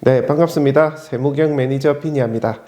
네, 반갑습니다. 세무경 매니저 비니아입니다.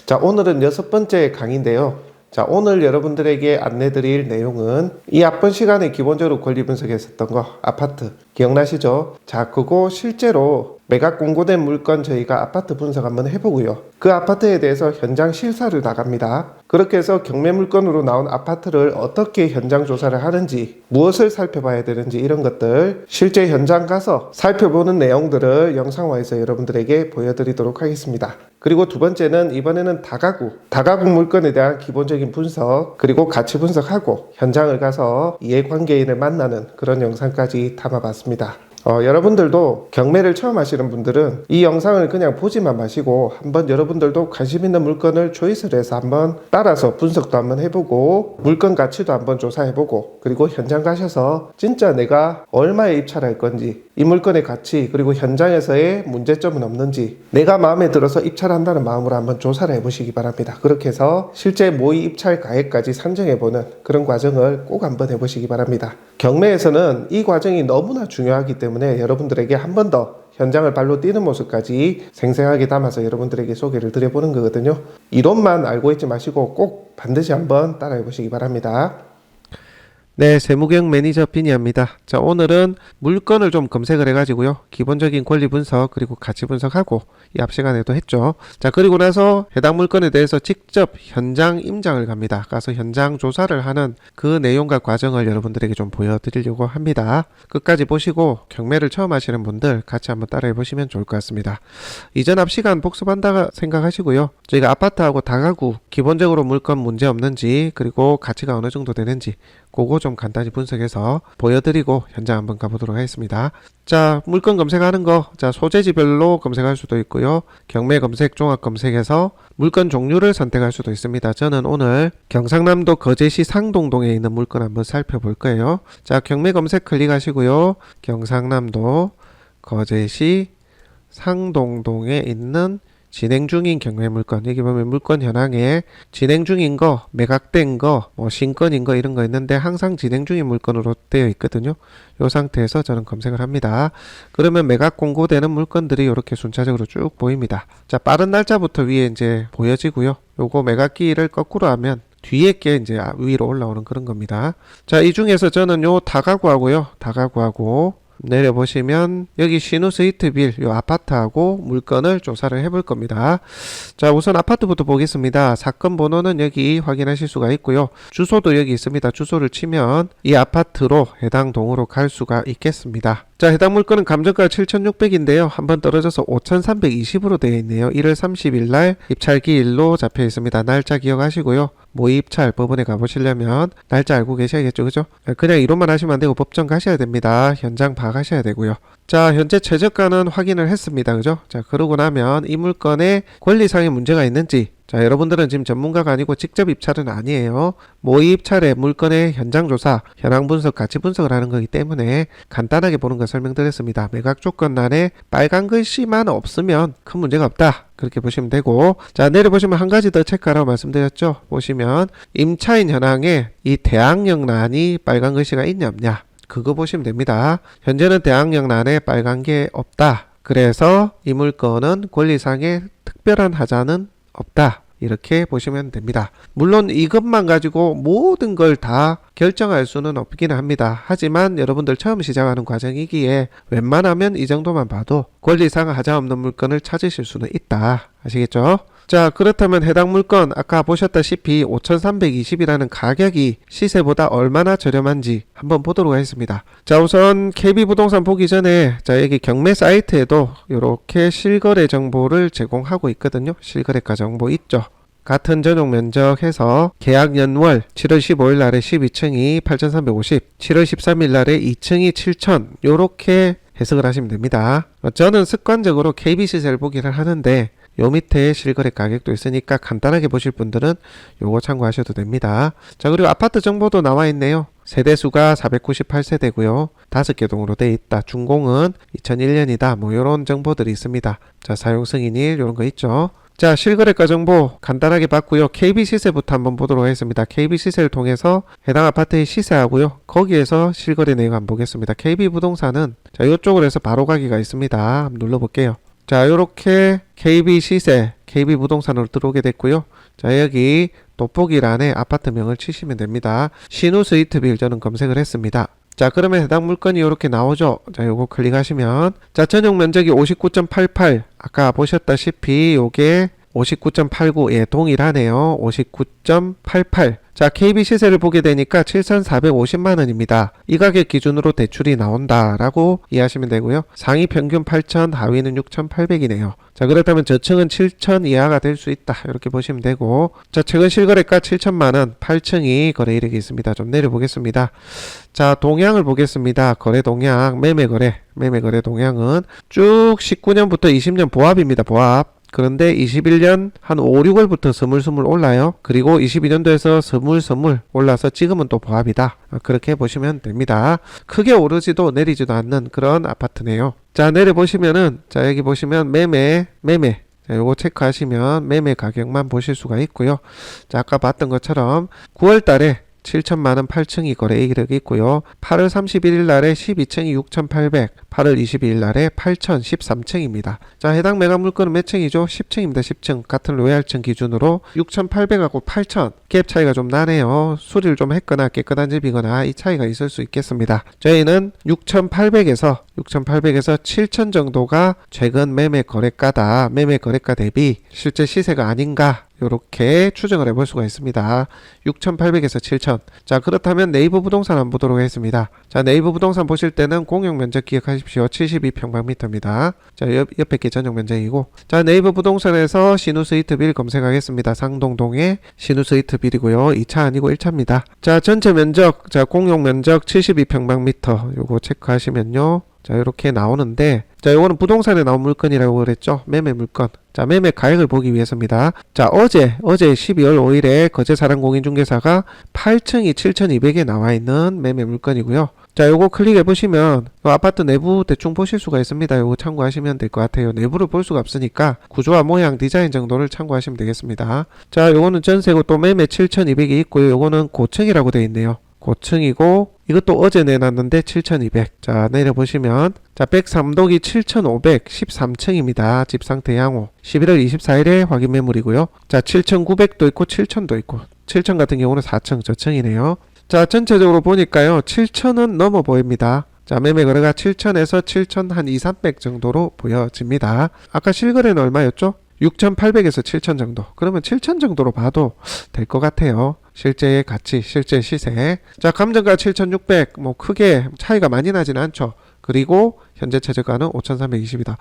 자, 오늘은 6번째 강의인데요. 자, 오늘 여러분들에게 안내드릴 내용은 이 앞번 시간에 기본적으로 권리 분석했었던 거, 아파트 기억나시죠? 자, 그거 실제로 매각 공고된 물건 저희가 아파트 분석 한번 해보고요. 그 아파트에 대해서 현장 실사를 나갑니다. 그렇게 해서 경매 물건으로 나온 아파트를 어떻게 현장 조사를 하는지, 무엇을 살펴봐야 되는지 이런 것들 실제 현장 가서 살펴보는 내용들을 영상화해서 여러분들에게 보여드리도록 하겠습니다. 그리고 두 번째는 이번에는 다가구 물건에 대한 기본적인 분석, 그리고 가치 분석하고 현장을 가서 이해관계인을 만나는 그런 영상까지 담아봤습니다. 여러분들도 경매를 처음 하시는 분들은 이 영상을 그냥 보지만 마시고 한번 여러분들도 관심 있는 물건을 초이스를 해서 한번 따라서 분석도 한번 해보고 물건 가치도 한번 조사해보고 그리고 현장 가셔서 진짜 내가 얼마에 입찰할 건지 이 물건의 가치 그리고 현장에서의 문제점은 없는지 내가 마음에 들어서 입찰한다는 마음으로 한번 조사를 해보시기 바랍니다. 그렇게 해서 실제 모의 입찰 가액까지 산정해보는 그런 과정을 꼭 한번 해보시기 바랍니다. 경매에서는 이 과정이 너무나 중요하기 때문에 여러분들에게 한 번 더 현장을 발로 뛰는 모습까지 생생하게 담아서 여러분들에게 소개를 드려보는 거거든요. 이론만 알고 있지 마시고 꼭 반드시 한번 따라해 보시기 바랍니다. 네, 세무경 매니저 비니아입니다. 자, 오늘은 물건을 좀 검색을 해가지고요. 기본적인 권리 분석 그리고 가치 분석하고 이 앞 시간에도 했죠. 자, 그리고 나서 해당 물건에 대해서 직접 현장 임장을 갑니다. 가서 현장 조사를 하는 그 내용과 과정을 여러분들에게 좀 보여드리려고 합니다. 끝까지 보시고 경매를 처음 하시는 분들 같이 한번 따라해 보시면 좋을 것 같습니다. 이전 앞 시간 복습한다 생각하시고요. 저희가 아파트하고 다가구 기본적으로 물건 문제 없는지 그리고 가치가 어느 정도 되는지 그거 좀 간단히 분석해서 보여드리고 현장 한번 가보도록 하겠습니다. 자, 물건 검색하는 거, 자, 소재지별로 검색할 수도 있고요. 경매 검색, 종합 검색해서 물건 종류를 선택할 수도 있습니다. 저는 오늘 경상남도 거제시 상동동에 있는 물건 한번 살펴볼 거예요. 자, 경매 검색 클릭하시고요. 경상남도 거제시 상동동에 있는 진행 중인 경매 물건, 여기 보면 물건 현황에 진행 중인 거, 매각된 거, 신건인 거 이런 거 있는데 항상 진행 중인 물건으로 되어 있거든요. 이 상태에서 저는 검색을 합니다. 그러면 매각 공고되는 물건들이 이렇게 순차적으로 쭉 보입니다. 자, 빠른 날짜부터 위에 이제 보여지고요. 요거 매각기를 거꾸로 하면 뒤에 게 이제 위로 올라오는 그런 겁니다. 자, 이 중에서 저는 요 다가구하고 내려보시면 여기 시누스이트빌 요 아파트하고 물건을 조사를 해볼 겁니다. 자, 우선 아파트부터 보겠습니다. 사건 번호는 여기 확인하실 수가 있고요. 주소도 여기 있습니다. 주소를 치면 이 아파트로 해당 동으로 갈 수가 있겠습니다. 자, 해당 물건은 감정가 7,600인데요. 한번 떨어져서 5,320으로 되어 있네요. 1월 30일 날 입찰기일로 잡혀 있습니다. 날짜 기억하시고요. 모의 입찰 법원에 가보시려면 날짜 알고 계셔야겠죠, 그죠? 그냥 이론만 하시면 안 되고 법정 가셔야 됩니다. 현장 파악하셔야 되고요. 자, 현재 최저가는 확인을 했습니다, 그죠? 자, 그러고 나면 이 물건에 권리상의 문제가 있는지, 자, 여러분들은 지금 전문가가 아니고 직접 입찰은 아니에요. 모의 입찰에 물건의 현장 조사, 현황 분석, 가치 분석을 하는 거기 때문에 간단하게 보는 거 설명드렸습니다. 매각 조건란에 빨간 글씨만 없으면 큰 문제가 없다. 그렇게 보시면 되고, 자, 내려보시면 한 가지 더 체크하라고 말씀드렸죠. 보시면 임차인 현황에 이 대항력란이 빨간 글씨가 있냐 없냐, 그거 보시면 됩니다. 현재는 대항력란에 빨간 게 없다. 그래서 이 물건은 권리상의 특별한 하자는 없다. 이렇게 보시면 됩니다. 물론 이것만 가지고 모든 걸 다 결정할 수는 없긴 합니다. 하지만 여러분들 처음 시작하는 과정이기에 웬만하면 이 정도만 봐도 권리상 하자 없는 물건을 찾으실 수는 있다. 아시겠죠? 자, 그렇다면 해당 물건 아까 보셨다시피 5,320이라는 가격이 시세보다 얼마나 저렴한지 한번 보도록 하겠습니다. 자, 우선 KB부동산 보기 전에 자, 여기 경매 사이트에도 이렇게 실거래 정보를 제공하고 있거든요. 실거래가 정보 있죠. 같은 전용 면적 해서 계약 연월 7월 15일 날에 12층이 8,350, 7월 13일 날에 2층이 7,000 요렇게 해석을 하시면 됩니다. 저는 습관적으로 KB시세를 보기를 하는데 요 밑에 실거래 가격도 있으니까 간단하게 보실 분들은 요거 참고하셔도 됩니다. 자, 그리고 아파트 정보도 나와 있네요. 세대수가 498세대고요. 5개 동으로 돼 있다. 준공은 2001년이다. 뭐 요런 정보들이 있습니다. 자, 사용 승인일 요런 거 있죠. 자, 실거래가 정보 간단하게 봤고요. KB시세부터 한번 보도록 하겠습니다. KB시세를 통해서 해당 아파트의 시세하고요. 거기에서 실거래 내용 한번 보겠습니다. KB부동산은 자, 이쪽으로 해서 바로 가기가 있습니다. 한번 눌러볼게요. 자, 요렇게 KB 시세, KB 부동산으로 들어오게 됐고요. 자, 여기 돋보기란에 아파트명을 치시면 됩니다. 신우 스위트빌 저는 검색을 했습니다. 자, 그러면 해당 물건이 이렇게 나오죠. 자, 요거 클릭하시면 자, 전용 면적이 59.88 아까 보셨다시피 요게 59.89 예, 동일하네요. 59.88 자, KB 시세를 보게 되니까 7,450만원입니다. 이 가격 기준으로 대출이 나온다 라고 이해하시면 되고요. 상위 평균 8,000, 하위는 6,800이네요. 자, 그렇다면 저층은 7,000 이하가 될 수 있다 이렇게 보시면 되고, 자, 최근 실거래가 7천만원, 8층이 거래 이력이 있습니다. 좀 내려보겠습니다. 자, 동향을 보겠습니다. 거래 동향, 매매 거래 동향은 쭉 19년부터 20년 보합입니다. 보합. 그런데 21년 한 5, 6월부터 스물스물 올라요. 그리고 22년도에서 스물스물 올라서 지금은 또 보합이다. 그렇게 보시면 됩니다. 크게 오르지도 내리지도 않는 그런 아파트네요. 자, 내려보시면은, 자, 여기 보시면 매매. 자, 요거 체크하시면 매매 가격만 보실 수가 있고요. 자, 아까 봤던 것처럼 9월 달에 7천만원 8층이 거래 이력이 있고요. 8월 31일 날에 12층이 6,800, 8월 22일 날에 8,000, 13층입니다. 자, 해당 매각 물건은 몇 층이죠? 10층입니다. 10층. 같은 로얄층 기준으로 6,800하고 8,000 갭 차이가 좀 나네요. 수리를 좀 했거나 깨끗한 집이거나 이 차이가 있을 수 있겠습니다. 저희는 6,800에서 7,000 정도가 최근 매매 거래가다. 매매 거래가 대비 실제 시세가 아닌가 이렇게 추정을 해볼 수가 있습니다. 6,800에서 7,000. 자, 그렇다면 네이버 부동산 한번 보도록 하겠습니다. 자, 네이버 부동산 보실 때는 공용 면적 기억하십시오. 72평방미터입니다. 자, 옆에 게 전용 면적이고, 자, 네이버 부동산에서 신우 스위트빌 검색하겠습니다. 상동동의 신우 스위트빌이고요. 2차 아니고 1차입니다. 자, 전체 면적, 자, 공용 면적 72평방미터 요거 체크하시면요. 자, 이렇게 나오는데, 자, 요거는 부동산에 나온 물건이라고 그랬죠. 매매 물건. 자, 매매 가액을 보기 위해서입니다. 자, 어제 12월 5일에 거제사랑공인중개사가 8층이 7,200에 나와 있는 매매 물건이고요. 자, 요거 클릭해 보시면 아파트 내부 대충 보실 수가 있습니다. 요거 참고하시면 될 것 같아요. 내부를 볼 수가 없으니까 구조와 모양, 디자인 정도를 참고하시면 되겠습니다. 자, 요거는 전세고 또 매매 7,200이 있고요. 요거는 고층이라고 되어 있네요. 고층이고 이것도 어제 내놨는데 7,200. 자, 내려보시면 자, 103동이 7,500 13층입니다. 집상태 양호. 11월 24일에 확인 매물이고요. 자, 7,900도 있고 7,000도 있고 7,000 같은 경우는 4층 저층이네요. 자, 전체적으로 보니까요 7,000은 넘어 보입니다. 자, 매매 거래가 7,000에서 7,000 한 2, 300 정도로 보여집니다. 아까 실거래는 얼마였죠? 6,800에서 7,000 정도. 그러면 7,000 정도로 봐도 될 것 같아요. 실제의 가치, 실제 시세. 자, 감정가 7,600. 뭐 크게 차이가 많이 나진 않죠. 그리고 현재 최저가는 5,320이다.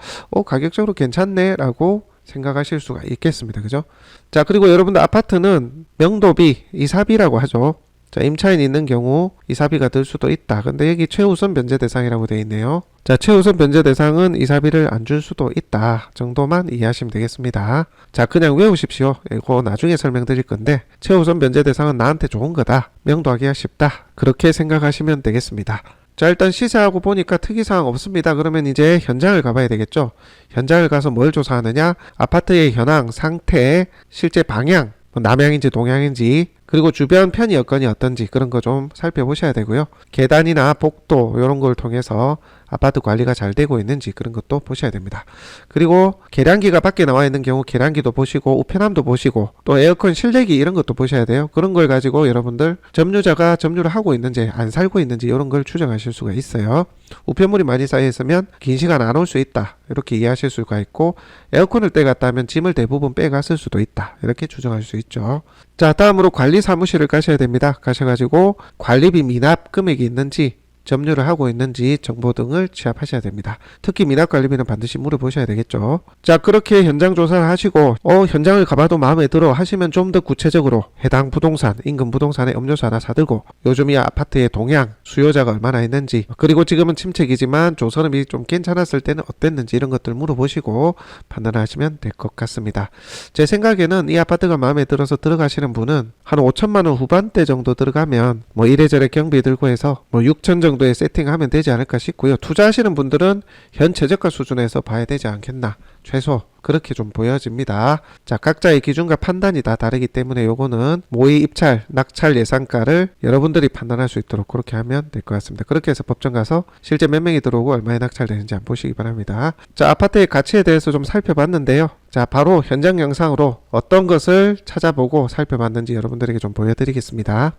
가격적으로 괜찮네 라고 생각하실 수가 있겠습니다. 그죠? 자, 그리고 여러분들 아파트는 명도비, 이사비라고 하죠. 자, 임차인 있는 경우 이사비가 들 수도 있다. 근데 여기 최우선 변제 대상이라고 되어 있네요. 자, 최우선 변제 대상은 이사비를 안 줄 수도 있다 정도만 이해하시면 되겠습니다. 자, 그냥 외우십시오. 이거 나중에 설명드릴 건데 최우선 변제 대상은 나한테 좋은 거다. 명도하기가 쉽다. 그렇게 생각하시면 되겠습니다. 자, 일단 시세하고 보니까 특이사항 없습니다. 그러면 이제 현장을 가봐야 되겠죠. 현장을 가서 뭘 조사하느냐, 아파트의 현황, 상태, 실제 방향, 남향인지 동향인지, 그리고 주변 편의 여건이 어떤지 그런 거 좀 살펴보셔야 되고요. 계단이나 복도 이런 걸 통해서 아파트 관리가 잘 되고 있는지 그런 것도 보셔야 됩니다. 그리고 계량기가 밖에 나와 있는 경우 계량기도 보시고 우편함도 보시고 또 에어컨 실내기 이런 것도 보셔야 돼요. 그런 걸 가지고 여러분들 점유자가 점유를 하고 있는지 안 살고 있는지 이런 걸 추정하실 수가 있어요. 우편물이 많이 쌓여 있으면 긴 시간 안 올 수 있다 이렇게 이해하실 수가 있고, 에어컨을 떼갔다 하면 짐을 대부분 빼갔을 수도 있다 이렇게 추정할 수 있죠. 자, 다음으로 관리 사무실을 가셔야 됩니다. 가셔가지고 관리비 미납 금액이 있는지, 점유를 하고 있는지 정보 등을 취합하셔야 됩니다. 특히 미납관리비는 반드시 물어보셔야 되겠죠. 자, 그렇게 현장 조사를 하시고 현장을 가봐도 마음에 들어 하시면 좀 더 구체적으로 해당 부동산, 인근 부동산의 음료수 하나 사들고 요즘 이 아파트의 동향, 수요자가 얼마나 있는지, 그리고 지금은 침체기지만 조선업이 좀 괜찮았을 때는 어땠는지 이런 것들 물어보시고 판단하시면 될 것 같습니다. 제 생각에는 이 아파트가 마음에 들어서 들어가시는 분은 한 5천만 원 후반대 정도 들어가면 뭐 이래저래 경비 들고 해서 뭐 6천 정도 정도의 세팅하면 되지 않을까 싶고요. 투자하시는 분들은 현 최저가 수준에서 봐야 되지 않겠나, 최소 그렇게 좀 보여집니다. 자, 각자의 기준과 판단이 다 다르기 때문에 요거는 모의 입찰, 낙찰 예상가를 여러분들이 판단할 수 있도록 그렇게 하면 될 것 같습니다. 그렇게 해서 법정 가서 실제 몇 명이 들어오고 얼마에 낙찰되는지 한번 보시기 바랍니다. 자, 아파트의 가치에 대해서 좀 살펴봤는데요. 자, 바로 현장 영상으로 어떤 것을 찾아보고 살펴봤는지 여러분들에게 좀 보여드리겠습니다.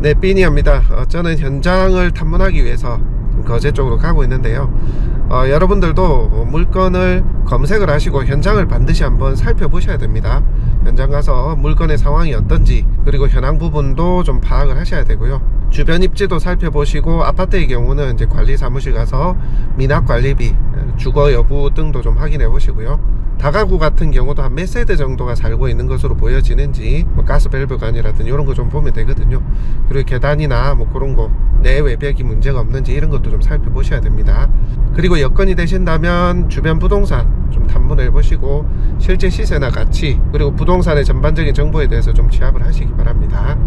네, 삐니입니다. 저는 현장을 탐문하기 위해서 거제 쪽으로 가고 있는데요. 여러분들도 물건을 검색을 하시고 현장을 반드시 한번 살펴보셔야 됩니다. 현장 가서 물건의 상황이 어떤지, 그리고 현황 부분도 좀 파악을 하셔야 되고요. 주변 입지도 살펴보시고, 아파트의 경우는 이제 관리 사무실 가서 미납 관리비, 주거 여부 등도 좀 확인해 보시고요. 다가구 같은 경우도 한 몇 세대 정도가 살고 있는 것으로 보여지는지, 뭐 가스 밸브관이라든지 이런 거 좀 보면 되거든요. 그리고 계단이나 뭐 그런 거 내외벽이 문제가 없는지 이런 것도 좀 살펴보셔야 됩니다. 그리고 여건이 되신다면 주변 부동산 좀 탐문해 보시고, 실제 시세나 가치, 그리고 부동산의 전반적인 정보에 대해서 좀 취합을 하시기 바랍니다.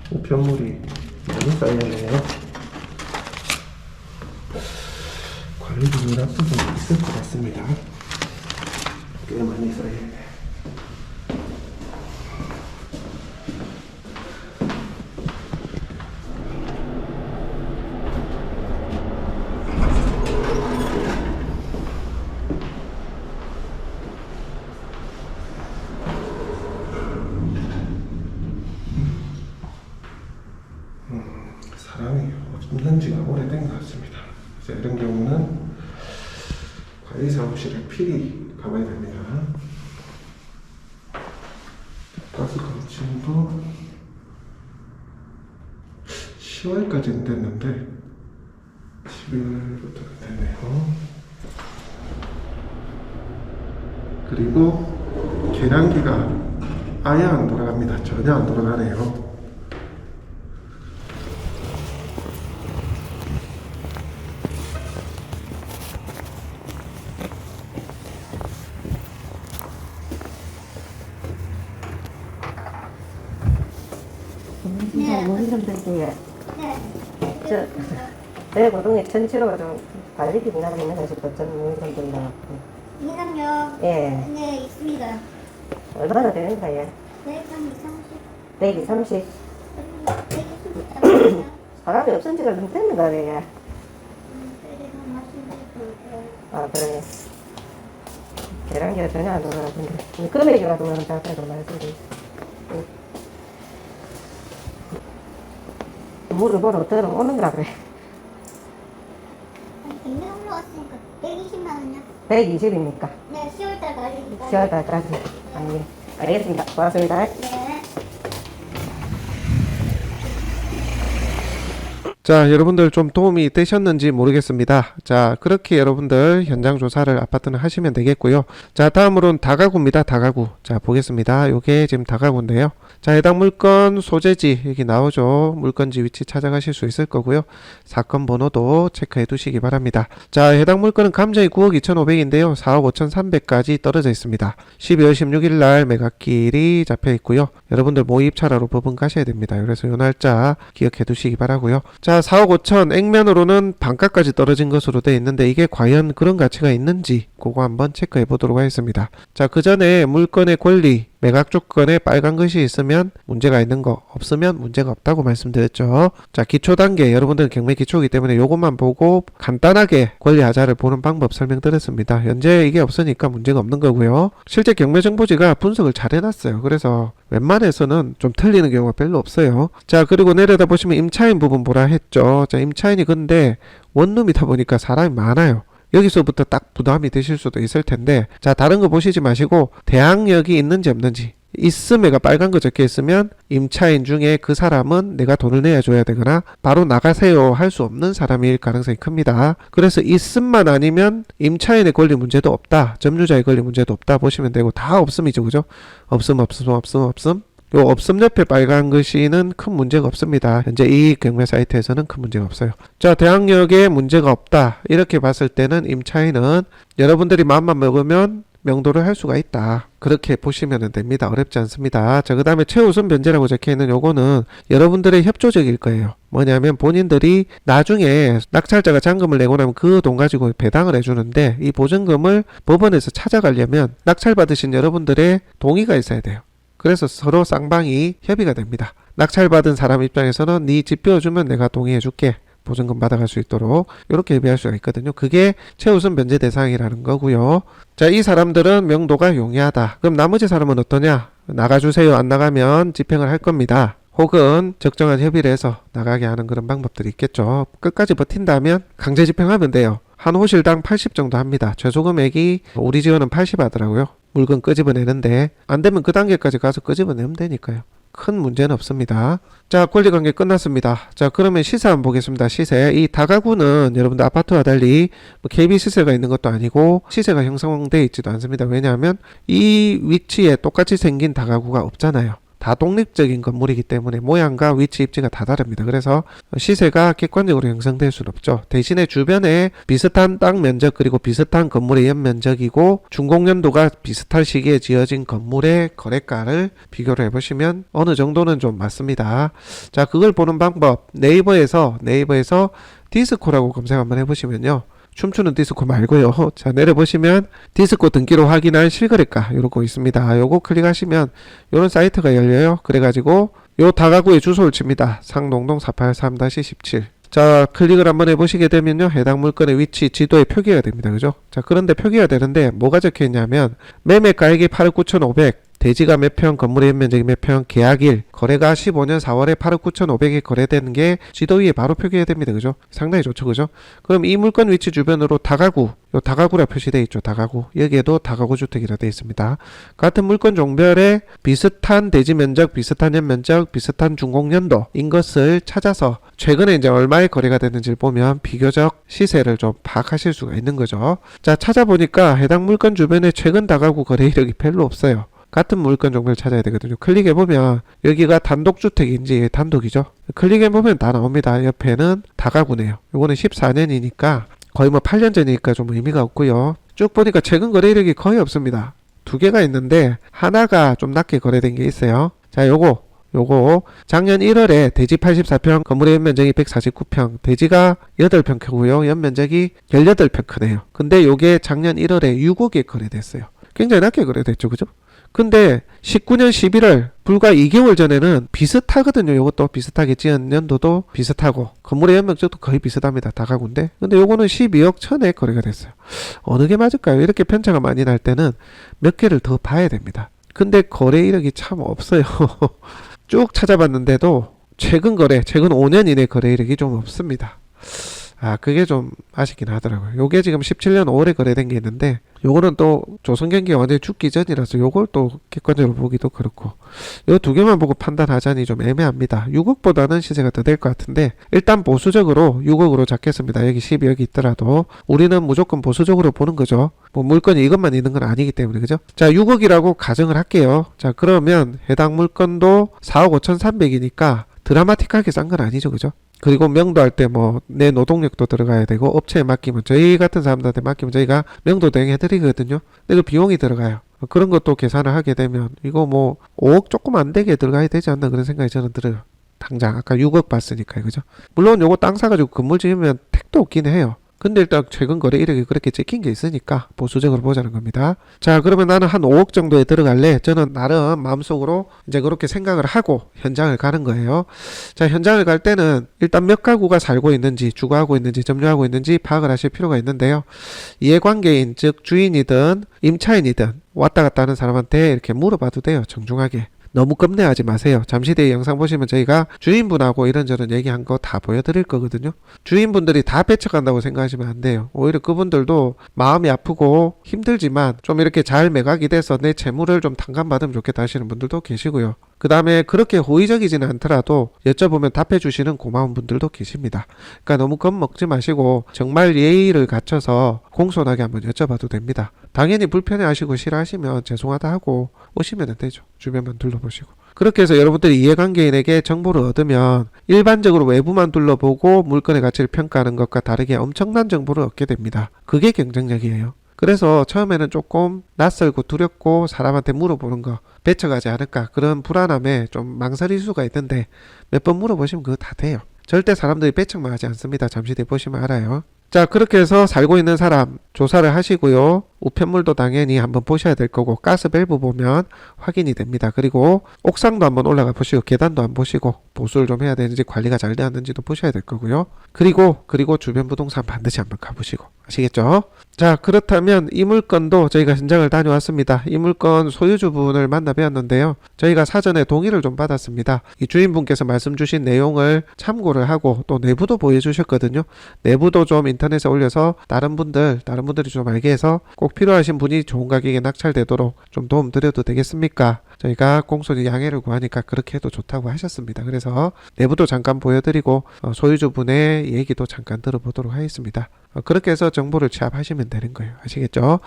우편물이 많이 쌓여있네요. 관리비 미납도 좀 있을 것 같습니다. 꽤 많이 쌓여있네요. 사람이 없는 지가 오래된 것 같습니다. 그래서 이런 경우는 관리사무실에 필히 가봐야 됩니다. 가스 검침도 10월까지는 됐는데 11월부터는 됐네요. 그리고 계량기가 아예 안 돌아갑니다. 전혀 안 돌아가네요. 진짜 모르는 분들이 네. 내 고동에 전체로 좀 관리비 미납이 있는 것이 좀 모르는 분들 나왔고. 미남역 예. 네 있습니다. 얼마나 되는가 예? 네, 한 120, 30. 120. 사람이 없은 지가 좀 됐는가 왜? 그래서 말씀드릴게요. 아 그래. 계란기가 전혀 안 돌아가는데 금액이라도 다 그래도 말씀드리죠. 물을 보러 들어오는가 그래. 한 100명 올라왔으니까 120만 원이요? 120입니까? 네, 10월달 가입니다. 10월달까지. 아, 예. 알겠습니다. 고맙습니다. 네. 자, 여러분들 좀 도움이 되셨는지 모르겠습니다. 자, 그렇게 여러분들 현장 조사를 아파트는 하시면 되겠고요. 자, 다음으로는 다가구입니다. 다가구. 자, 보겠습니다. 요게 지금 다가구인데요. 자, 해당 물건 소재지 여기 나오죠. 물건지 위치 찾아가실 수 있을 거고요. 사건 번호도 체크해 두시기 바랍니다. 자, 해당 물건은 감정이 9억 2,500인데요. 4억 5,300까지 떨어져 있습니다. 12월 16일 날 매각길이 잡혀 있고요. 여러분들 모의입찰하러 법원 가셔야 됩니다. 그래서 요 날짜 기억해 두시기 바라고요. 자, 4억 5천 액면으로는 반가까지 떨어진 것으로 되어 있는데 이게 과연 그런 가치가 있는지 그거 한번 체크해 보도록 하겠습니다. 자, 그 전에 물건의 권리 매각 조건에 빨간 것이 있으면 문제가 있는 거, 없으면 문제가 없다고 말씀드렸죠. 자, 기초 단계 여러분들은 경매 기초이기 때문에 요것만 보고 간단하게 권리 하자를 보는 방법 설명드렸습니다. 현재 이게 없으니까 문제가 없는 거고요. 실제 경매 정보지가 분석을 잘 해놨어요. 그래서 웬만해서는 좀 틀리는 경우가 별로 없어요. 자, 그리고 내려다 보시면 임차인 부분 보라 했죠. 자, 임차인이 근데 원룸이다 보니까 사람이 많아요. 여기서부터 딱 부담이 되실 수도 있을 텐데, 자, 다른 거 보시지 마시고 대항력이 있는지 없는지 있음에가 빨간 거 적혀 있으면 임차인 중에 그 사람은 내가 돈을 내야 줘야 되거나 바로 나가세요 할 수 없는 사람일 가능성이 큽니다. 그래서 있음만 아니면 임차인의 권리 문제도 없다, 점유자의 권리 문제도 없다 보시면 되고, 다 없음이죠. 그죠? 없음. 요 없음 옆에 빨간 글씨는 큰 문제가 없습니다. 현재 이 경매 사이트에서는 큰 문제가 없어요. 자, 대항력에 문제가 없다 이렇게 봤을 때는 임차인은 여러분들이 마음만 먹으면 명도를 할 수가 있다, 그렇게 보시면 됩니다. 어렵지 않습니다. 자, 그 다음에 최우선 변제라고 적혀있는 요거는 여러분들의 협조적일 거예요. 뭐냐면 본인들이 나중에 낙찰자가 잔금을 내고 나면 그 돈 가지고 배당을 해주는데, 이 보증금을 법원에서 찾아가려면 낙찰 받으신 여러분들의 동의가 있어야 돼요. 그래서 서로 쌍방이 협의가 됩니다. 낙찰받은 사람 입장에서는 네 집 비워주면 내가 동의해줄게, 보증금 받아갈 수 있도록, 이렇게 협의할 수가 있거든요. 그게 최우선 변제 대상이라는 거고요. 자, 이 사람들은 명도가 용이하다. 그럼 나머지 사람은 어떠냐? 나가주세요. 안 나가면 집행을 할 겁니다. 혹은 적정한 협의를 해서 나가게 하는 그런 방법들이 있겠죠. 끝까지 버틴다면 강제 집행하면 돼요. 한 호실당 80 정도 합니다. 최소금액이 우리 지원은 80 하더라고요. 물건 끄집어내는데 안 되면 그 단계까지 가서 끄집어내면 되니까요. 큰 문제는 없습니다. 자, 권리관계 끝났습니다. 자, 그러면 시세 한번 보겠습니다. 시세. 이 다가구는 여러분들 아파트와 달리 뭐 KB 시세가 있는 것도 아니고 시세가 형성되어 있지도 않습니다. 왜냐하면 이 위치에 똑같이 생긴 다가구가 없잖아요. 다 독립적인 건물이기 때문에 모양과 위치 입지가 다 다릅니다. 그래서 시세가 객관적으로 형성될 수는 없죠. 대신에 주변에 비슷한 땅 면적, 그리고 비슷한 건물의 연면적이고 준공연도가 비슷할 시기에 지어진 건물의 거래가를 비교를 해보시면 어느 정도는 좀 맞습니다. 자, 그걸 보는 방법, 네이버에서 디스코라고 검색 한번 해보시면요, 춤추는 디스코 말고요. 자, 내려보시면 디스코 등기로 확인할 실거래가 요거 있습니다. 요거 클릭하시면 요런 사이트가 열려요. 그래가지고 요 다가구의 주소를 칩니다. 상동동 483-17. 자, 클릭을 한번 해보시게 되면요, 해당 물건의 위치 지도에 표기가 됩니다. 그죠? 자, 그런데 표기가 되는데 뭐가 적혀 있냐면 매매가액이 8억 9,500, 대지가 몇 평, 건물의 연면적이 몇 평, 계약일, 거래가 15년 4월에 8억 9,500이 거래되는 게 지도 위에 바로 표기가 됩니다. 그죠? 상당히 좋죠. 그죠? 그럼 이 물건 위치 주변으로 다가구, 요 다가구라 표시되어 있죠. 다가구. 여기에도 다가구 주택이라 되어 있습니다. 같은 물건 종별에 비슷한 대지 면적, 비슷한 연면적, 비슷한 준공연도인 것을 찾아서 최근에 이제 얼마에 거래가 됐는지를 보면 비교적 시세를 좀 파악하실 수가 있는 거죠. 자, 찾아보니까 해당 물건 주변에 최근 다가구 거래 이력이 별로 없어요. 같은 물건 종류를 찾아야 되거든요. 클릭해보면 여기가 단독주택인지 단독이죠. 클릭해보면 다 나옵니다. 옆에는 다가구네요. 요거는 14년이니까 거의 뭐 8년 전이니까 좀 의미가 없고요. 쭉 보니까 최근 거래 이력이 거의 없습니다. 두 개가 있는데 하나가 좀 낮게 거래된 게 있어요. 자, 요거 작년 1월에 대지 84평, 건물의 연면적이 149평, 대지가 8평 크고요. 연면적이 18평 크네요. 근데 요게 작년 1월에 6억에 거래됐어요. 굉장히 낮게 거래됐죠. 그죠? 근데 19년 11월 불과 2개월 전에는 비슷하거든요. 요것도 비슷하게 지은 연도도 비슷하고 건물의 연면적도 거의 비슷합니다. 다가구인데 근데 요거는 12억 천에 거래가 됐어요. 어느 게 맞을까요? 이렇게 편차가 많이 날 때는 몇 개를 더 봐야 됩니다. 근데 거래 이력이 참 없어요. 쭉 찾아봤는데도 최근 5년 이내 거래 이력이 좀 없습니다. 그게 좀 아쉽긴 하더라고요. 요게 지금 17년 5월에 거래된 게 있는데 요거는 또 조선경기가 완전히 죽기 전이라서 요걸 또 객관적으로 보기도 그렇고 요 두 개만 보고 판단하자니 좀 애매합니다. 6억보다는 시세가 더 될 것 같은데 일단 보수적으로 6억으로 잡겠습니다. 여기 12억이 있더라도 우리는 무조건 보수적으로 보는 거죠. 뭐 물건이 이것만 있는 건 아니기 때문에. 그죠? 자, 6억이라고 가정을 할게요. 자, 그러면 해당 물건도 4억 5,300이니까 드라마틱하게 싼 건 아니죠. 그죠? 그리고 명도할 때 뭐 내 노동력도 들어가야 되고 업체에 맡기면 저희 같은 사람들한테 맡기면 저희가 명도 대행해드리거든요. 근데 그 비용이 들어가요. 그런 것도 계산을 하게 되면 이거 뭐 5억 조금 안 되게 들어가야 되지 않나 그런 생각이 저는 들어요. 당장 아까 6억 봤으니까요. 그죠? 물론 요거 땅 사가지고 건물 지으면 택도 없긴 해요. 근데 일단 최근 거래 이력이 그렇게 찍힌 게 있으니까 보수적으로 보자는 겁니다. 자, 그러면 나는 한 5억 정도에 들어갈래. 저는 나름 마음속으로 이제 그렇게 생각을 하고 현장을 가는 거예요. 자, 현장을 갈 때는 일단 몇 가구가 살고 있는지, 주거하고 있는지, 점유하고 있는지 파악을 하실 필요가 있는데요. 이해관계인, 즉 주인이든 임차인이든 왔다 갔다 하는 사람한테 이렇게 물어봐도 돼요. 정중하게. 너무 겁내하지 마세요. 잠시 뒤에 영상 보시면 저희가 주인분하고 이런저런 얘기한 거 다 보여드릴 거거든요. 주인분들이 다 뺏어간다고 생각하시면 안 돼요. 오히려 그분들도 마음이 아프고 힘들지만 좀 이렇게 잘 매각이 돼서 내 재물을 좀 탕감받으면 좋겠다 하시는 분들도 계시고요. 그 다음에 그렇게 호의적이지는 않더라도 여쭤보면 답해주시는 고마운 분들도 계십니다. 그러니까 너무 겁먹지 마시고 정말 예의를 갖춰서 공손하게 한번 여쭤봐도 됩니다. 당연히 불편해하시고 싫어하시면 죄송하다 하고 오시면 되죠. 주변만 둘러보시고. 그렇게 해서 여러분들이 이해관계인에게 정보를 얻으면 일반적으로 외부만 둘러보고 물건의 가치를 평가하는 것과 다르게 엄청난 정보를 얻게 됩니다. 그게 경쟁력이에요. 그래서 처음에는 조금 낯설고 두렵고 사람한테 물어보는 거 배쳐가지 않을까 그런 불안함에 좀 망설일 수가 있는데 몇 번 물어보시면 그거 다 돼요. 절대 사람들이 배척만 하지 않습니다. 잠시 뒤에 보시면 알아요. 자, 그렇게 해서 살고 있는 사람 조사를 하시고요. 우편물도 당연히 한번 보셔야 될 거고 가스 밸브 보면 확인이 됩니다. 그리고 옥상도 한번 올라가 보시고 계단도 한번 보시고 보수를 좀 해야 되는지 관리가 잘 되었는지도 보셔야 될 거고요. 그리고 주변 부동산 반드시 한번 가보시고 아시겠죠? 자, 그렇다면 이 물건도 저희가 현장을 다녀왔습니다. 이 물건 소유주분을 만나 뵈었는데요. 저희가 사전에 동의를 좀 받았습니다. 이 주인분께서 말씀 주신 내용을 참고를 하고 또 내부도 보여주셨거든요. 내부도 좀 인터넷에 올려서 다른 분들이 좀 알게 해서 꼭 필요하신 분이 좋은 가격에 낙찰되도록 좀 도움 드려도 되겠습니까? 저희가 공손히 양해를 구하니까 그렇게 해도 좋다고 하셨습니다. 그래서 내부도 잠깐 보여드리고 소유주분의 얘기도 잠깐 들어보도록 하겠습니다. 그렇게 해서 정보를 취합하시면 되는 거예요. 아시겠죠?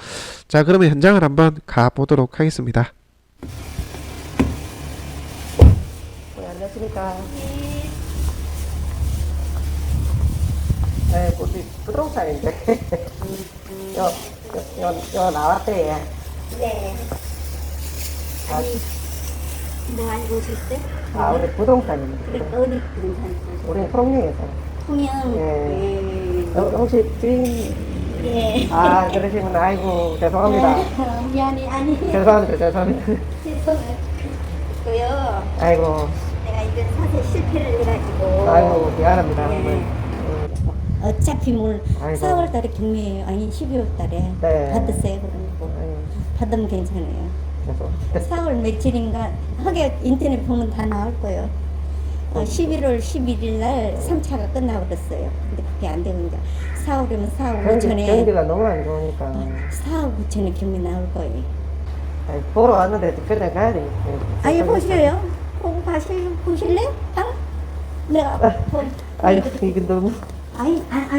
자, 그러면 현장을 한번 가보도록 하겠습니다. 네, 안녕하십니까. 네, 부동산인데. 요 나왔대요. 네. 아니, 뭐 알고 오셨어요? 아, 우리 부동산입니다. 그래, 어디 부동산? 우리 통영에서. 통영. 예. 혹시 주인? 예. 아, 그러시구나. 아이고, 죄송합니다. 미안해, 아니. 죄송합니다. 죄송해요. 아이고, 내가 이거 사실 실패를 해가지고. 아이고, 미안합니다. 네. 어차피 뭘 아이고. 4월 달에 경매 아니 12월 달에 네. 받으세요. 그러고 아이고, 받으면 괜찮아요. 죄송. 4월 며칠인가 하게 인터넷 보면 다 나올 거예요. 11월 11일 날 3차가 끝나버렸어요. 근데 그게 안 되고 이제 4월이면 4월 5천에 경기가 너무 안 좋으니까. 4월 5천에 경매 나올 거예요. 아이, 보러 왔는데 그래 가야 돼. 아예 보셔요. 보고 보실래? 내가 아이, 이게 너무.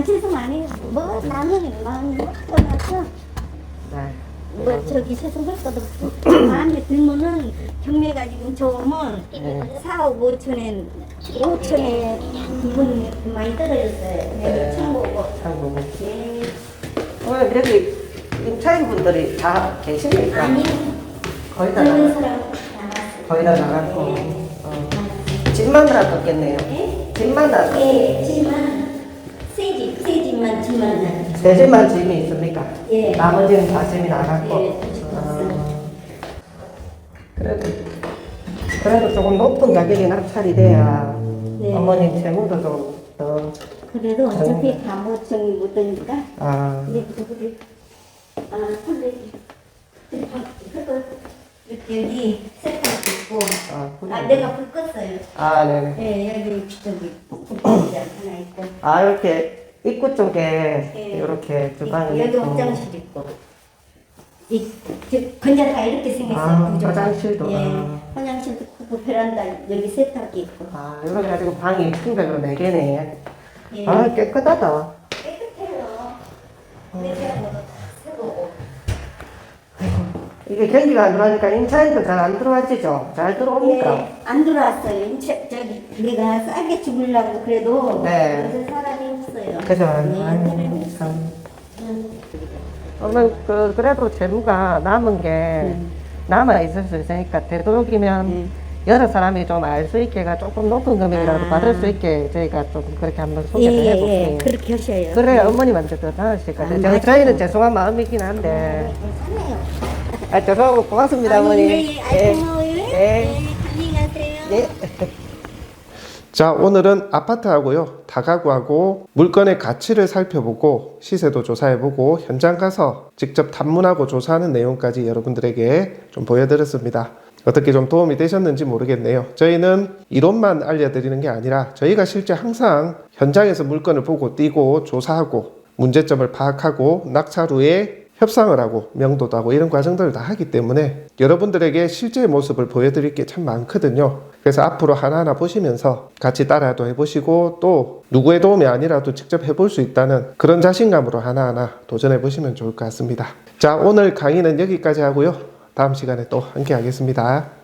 죄송 안 해요. 뭐 나는 마음이 떠났어. 네. 뭐 저기 죄송할 것도 없어. 마음에 들면은 경매가 지금 좋으면 4억 5천에 기분이 많이 떨어졌어요. 내가 처음 보고. 아이고. 예. 오늘 여기 임차인 분들이 다 계십니까? 아니, 거의 다 그런 나갔, 사람 남았어요. 거의 다 나갔고. 집만 놔뒀겠네요. 예? 집만 놔뒀. 예, 집만 새 집만 놔. 세 집만 집이 있습니까? 예. 나머지는 다 집이 나갔고. 예, 그래도 조금 높은 가격에 낙찰이 돼야 네. 어머님 재무도 좀 더. 그래도 어차피 다 모청이 못 되니까. 아, 근데 누구를 근데 여기 세탁기 있고 내가 불 껐어요. 아, 네네. 예, 여기 저기 불빛이 하나 있고 아, 이렇게 입구 쪽에 예. 이렇게 주방이 여기 있고. 화장실 있고 건자 다 이렇게 생겼어요. 아, 구조가. 화장실도. 예, 아. 화장실도 크고 베란다 여기 세탁기 있고. 아, 이렇게 가지고 방이 층별로 4개네. 예. 아, 깨끗하다. 깨끗해요. 내가 새고. 이게 경기가 안 들어가니까 임차인도 잘 안 들어와지죠? 잘 들어옵니까? 예, 안 들어왔어요. 저기 내가 싸게 주려고 그래도 네. 그래서 사람이 없어요. 그죠? 네, 아유, 사람이 없어요. 참. 오늘 그래도 재무가 남은 게 남아 있을 수 있으니까 되도록이면 여러 사람이 좀 알 수 있게가 조금 높은 금액이라도 받을 수 있게 저희가 좀 그렇게 한번 소개를 해볼게요. 그렇게 하셔요. 그래 어머님한테 더 나으실 것 같아요. 맞아요. 저희는 죄송한 마음이긴 한데. 괜찮아요. 아, 죄송하고 고맙습니다, 어머니. 네, 고마워요. 예. 네, 안녕히 가세요. 예. 자, 오늘은 아파트하고요, 다가구하고 물건의 가치를 살펴보고 시세도 조사해보고 현장 가서 직접 탐문하고 조사하는 내용까지 여러분들에게 좀 보여드렸습니다. 어떻게 좀 도움이 되셨는지 모르겠네요. 저희는 이론만 알려드리는 게 아니라 저희가 실제 항상 현장에서 물건을 보고 띄고 조사하고 문제점을 파악하고 낙찰 후에 협상을 하고 명도도 하고 이런 과정들을 다 하기 때문에 여러분들에게 실제 모습을 보여드릴 게 참 많거든요. 그래서 앞으로 하나하나 보시면서 같이 따라도 해보시고 또 누구의 도움이 아니라도 직접 해볼 수 있다는 그런 자신감으로 하나하나 도전해 보시면 좋을 것 같습니다. 자, 오늘 강의는 여기까지 하고요. 다음 시간에 또 함께 하겠습니다.